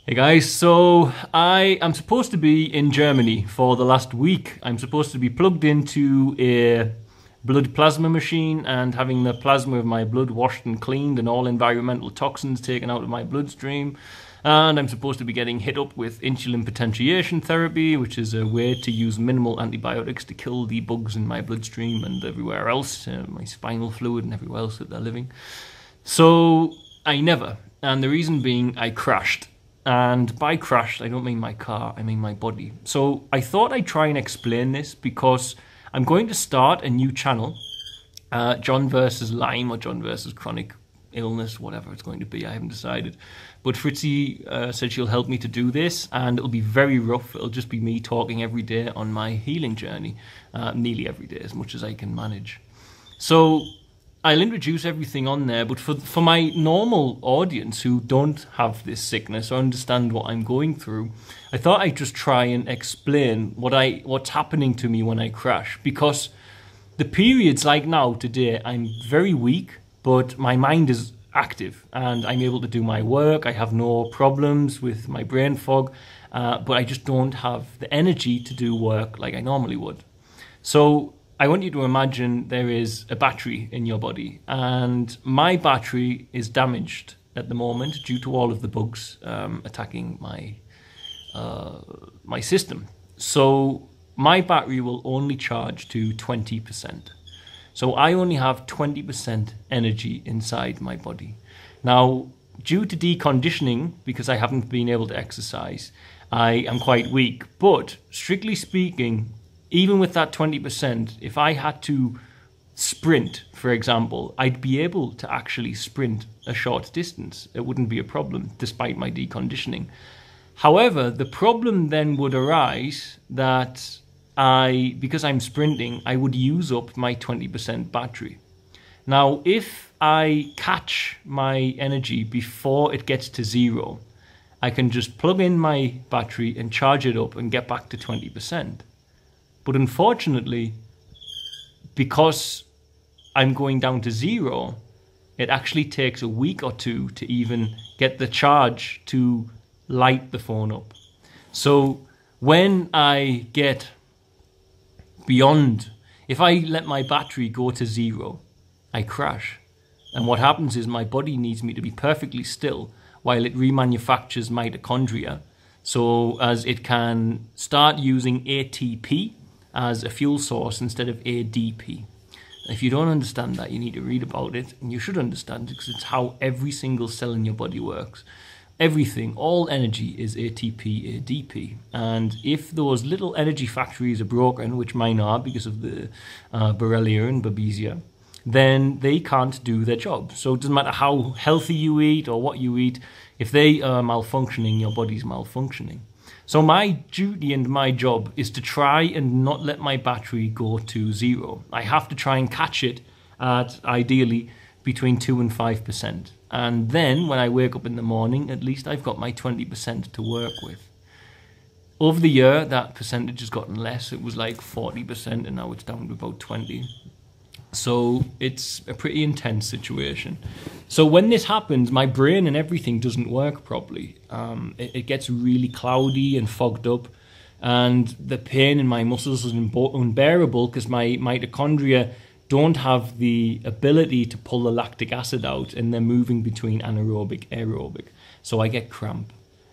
Hey guys, so I am supposed to be in Germany for the last week. I'm supposed to be plugged into a blood plasma machine and having the plasma of my blood washed and cleaned and all environmental toxins taken out of my bloodstream. And I'm supposed to be getting hit up with insulin potentiation therapy, which is a way to use minimal antibiotics to kill the bugs in my bloodstream and everywhere else, my spinal fluid and everywhere else that they're living. So I never, and the reason being I crashed. And by crashed, I don't mean my car, I mean my body. So I thought I'd try and explain this because I'm going to start a new channel, John versus Lyme or John versus chronic illness, whatever it's going to be, I haven't decided. But Fritzi said she'll help me to do this, and it'll be very rough. It'll just be me talking every day on my healing journey, nearly every day, as much as I can manage. So I'll introduce everything on there, but for my normal audience who don't have this sickness or understand what I'm going through, I thought I'd just try and explain what's happening to me when I crash. Because the periods like now, today, I'm very weak, but my mind is active and I'm able to do my work. I have no problems with my brain fog, but I just don't have the energy to do work like I normally would. So I want you to imagine there is a battery in your body, and my battery is damaged at the moment due to all of the bugs attacking my system. So my battery will only charge to 20%. So I only have 20% energy inside my body. Now, due to deconditioning, because I haven't been able to exercise, I am quite weak. But strictly speaking, even with that 20%, if I had to sprint, for example, I'd be able to actually sprint a short distance. It wouldn't be a problem, despite my deconditioning. However, the problem then would arise that because I'm sprinting, I would use up my 20% battery. Now, if I catch my energy before it gets to zero, I can just plug in my battery and charge it up and get back to 20%. But unfortunately, because I'm going down to zero, it actually takes a week or two to even get the charge to light the phone up. So when I get beyond, if I let my battery go to zero, I crash. And what happens is my body needs me to be perfectly still while it remanufactures mitochondria, so as it can start using ATP as a fuel source instead of ADP. If you don't understand that, you need to read about it, and you should understand it because it's how every single cell in your body works. Everything, all energy is ATP, ADP. And if those little energy factories are broken, which mine are because of the Borrelia and Babesia, then they can't do their job. So it doesn't matter how healthy you eat or what you eat, if they are malfunctioning, your body's malfunctioning. So my duty and my job is to try and not let my battery go to zero. I have to try and catch it at ideally between 2 and 5%. And then when I wake up in the morning, at least I've got my 20% to work with. Over the year, that percentage has gotten less. It was like 40% and now it's down to about 20%. So it's a pretty intense situation. So when this happens, my brain and everything doesn't work properly. It gets really cloudy and fogged up, and the pain in my muscles is unbearable because my mitochondria don't have the ability to pull the lactic acid out, and they're moving between anaerobic, aerobic. So I get cramp,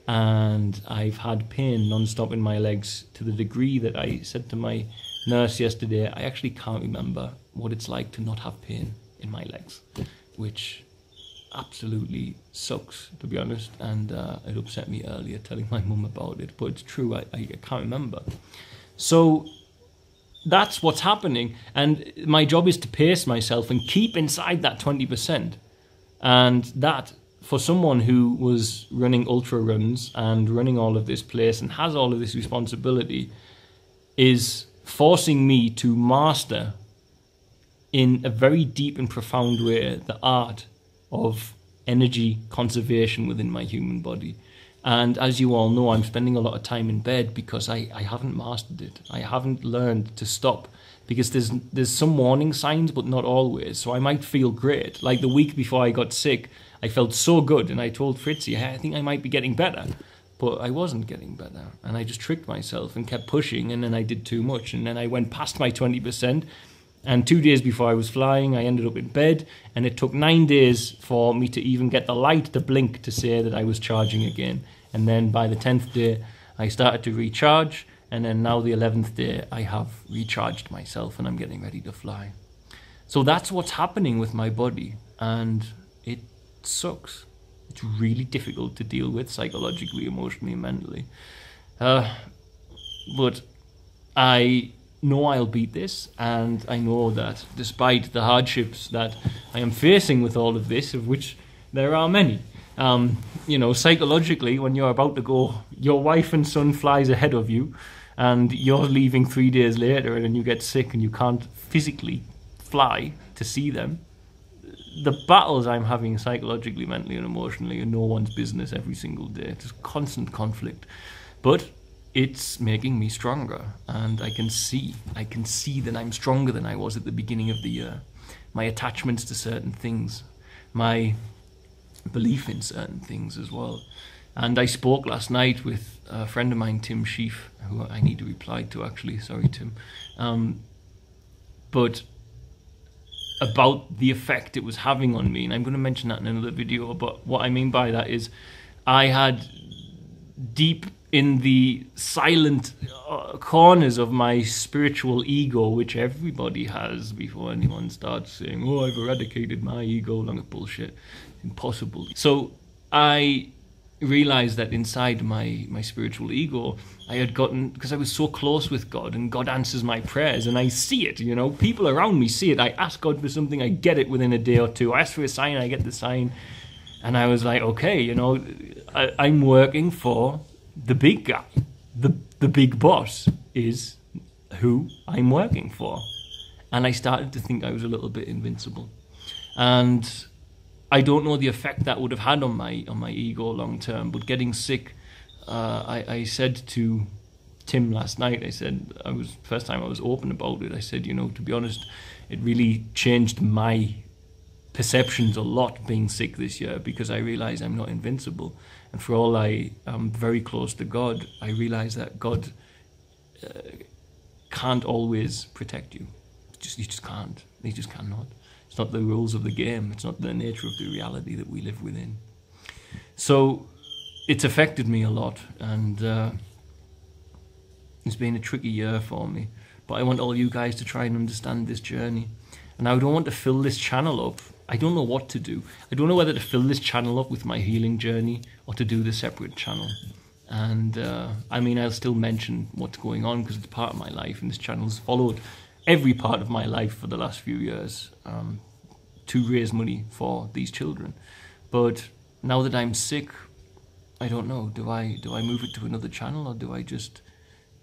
and I've had pain non-stop in my legs to the degree that I said to my nurse yesterday, I actually can't remember what it's like to not have pain in my legs, which absolutely sucks, to be honest, and it upset me earlier telling my mum about it, but it's true, I can't remember. So that's what's happening, and my job is to pace myself and keep inside that 20%. And that, for someone who was running ultra runs and running all of this place and has all of this responsibility, is forcing me to master in a very deep and profound way the art of energy conservation within my human body. And as you all know, I'm spending a lot of time in bed because I haven't mastered it. I haven't learned to stop because there's some warning signs, but not always. So I might feel great. Like the week before I got sick, I felt so good, and I told Fritzi, I think I might be getting better. But I wasn't getting better, and I just tricked myself and kept pushing, and then I did too much, and then I went past my 20%, and 2 days before I was flying, I ended up in bed, and it took 9 days for me to even get the light to blink to say that I was charging again. And then by the 10th day, I started to recharge, and then now the 11th day, I have recharged myself, and I'm getting ready to fly. So that's what's happening with my body, and it sucks. It's really difficult to deal with psychologically, emotionally, and mentally. But I know I'll beat this, and I know that despite the hardships that I am facing with all of this, of which there are many, psychologically, when you're about to go, your wife and son flies ahead of you, and you're leaving 3 days later, and then you get sick and you can't physically fly to see them. The battles I'm having psychologically, mentally, and emotionally are no one's business every single day. It's constant conflict. But it's making me stronger, and I can see that I'm stronger than I was at the beginning of the year. My attachments to certain things, my belief in certain things as well. And I spoke last night with a friend of mine, Tim Sheaf, who I need to reply to actually, sorry Tim, but about the effect it was having on me, and I'm going to mention that in another video. But what I mean by that is I had deep in the silent corners of my spiritual ego, which everybody has before anyone starts saying, oh, I've eradicated my ego, long of bullshit, impossible. So I realized that inside my spiritual ego, I had gotten, because I was so close with God, and God answers my prayers, and I see it, people around me see it. I ask God for something, I get it within a day or two. I ask for a sign, I get the sign. And I was like, okay, I'm working for the big guy. The big boss is who I'm working for. And I started to think I was a little bit invincible. And I don't know the effect that would have had on my ego long term, but getting sick, I said to Tim last night, first time I was open about it, I said, to be honest, it really changed my perceptions a lot being sick this year, because I realize I'm not invincible. And for all I am very close to God, I realize that God can't always protect you. He just can't. He just cannot. It's not the rules of the game. It's not the nature of the reality that we live within. So it's affected me a lot, and it's been a tricky year for me. But I want all you guys to try and understand this journey. And I don't want to fill this channel up. I don't know what to do. I don't know whether to fill this channel up with my healing journey or to do the separate channel. And I'll still mention what's going on because it's part of my life, and this channel's followed every part of my life for the last few years to raise money for these children. But now that I'm sick, I don't know. Do I move it to another channel, or do I just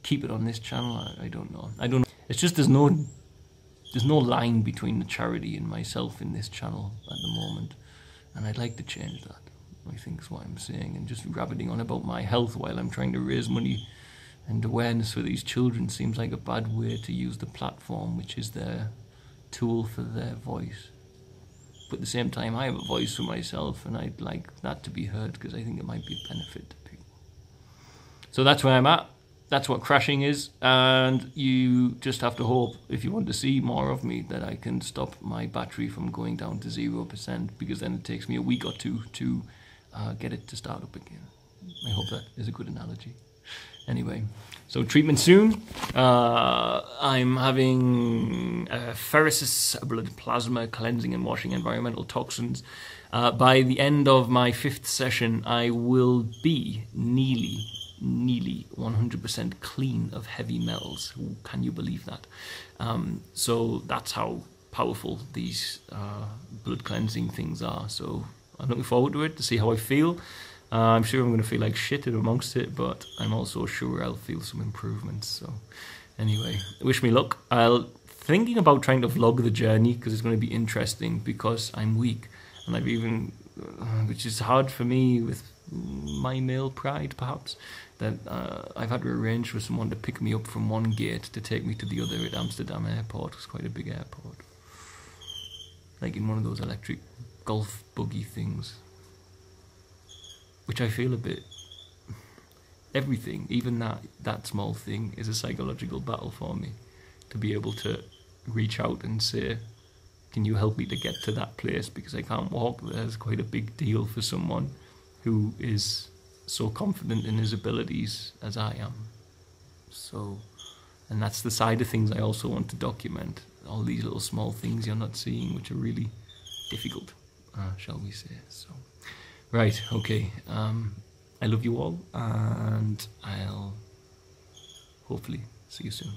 keep it on this channel? I don't know. It's just there's no line between the charity and myself in this channel at the moment, and I'd like to change that, I think is what I'm saying. And just rabbiting on about my health while I'm trying to raise money and awareness for these children seems like a bad way to use the platform, which is their tool for their voice. But at the same time, I have a voice for myself, and I'd like that to be heard because I think it might be a benefit to people. So that's where I'm at. That's what crashing is, and you just have to hope, if you want to see more of me, that I can stop my battery from going down to 0%, because then it takes me a week or two to get it to start up again. I hope that is a good analogy. Anyway, so treatment soon. I'm having ferrosis, blood plasma, cleansing and washing environmental toxins. By the end of my 5th session, I will be nearly 100% clean of heavy metals. Ooh, can you believe that? So that's how powerful these blood cleansing things are. So I'm looking forward to it, to see how I feel. I'm sure I'm going to feel like shit amongst it, but I'm also sure I'll feel some improvements. So anyway, wish me luck. I'll thinking about trying to vlog the journey, because it's going to be interesting, because I'm weak, and I've even, which is hard for me with my male pride perhaps, that I've had to arrange for someone to pick me up from one gate to take me to the other at Amsterdam airport. It's quite a big airport, like in one of those electric golf buggy things, which I feel a bit everything, even that small thing, is a psychological battle for me. To be able to reach out and say, can you help me to get to that place because I can't walk there, is quite a big deal for someone who is so confident in his abilities as I am. So, and that's the side of things I also want to document. All these little small things you're not seeing, which are really difficult, shall we say. So, right, okay. I love you all, and I'll hopefully see you soon.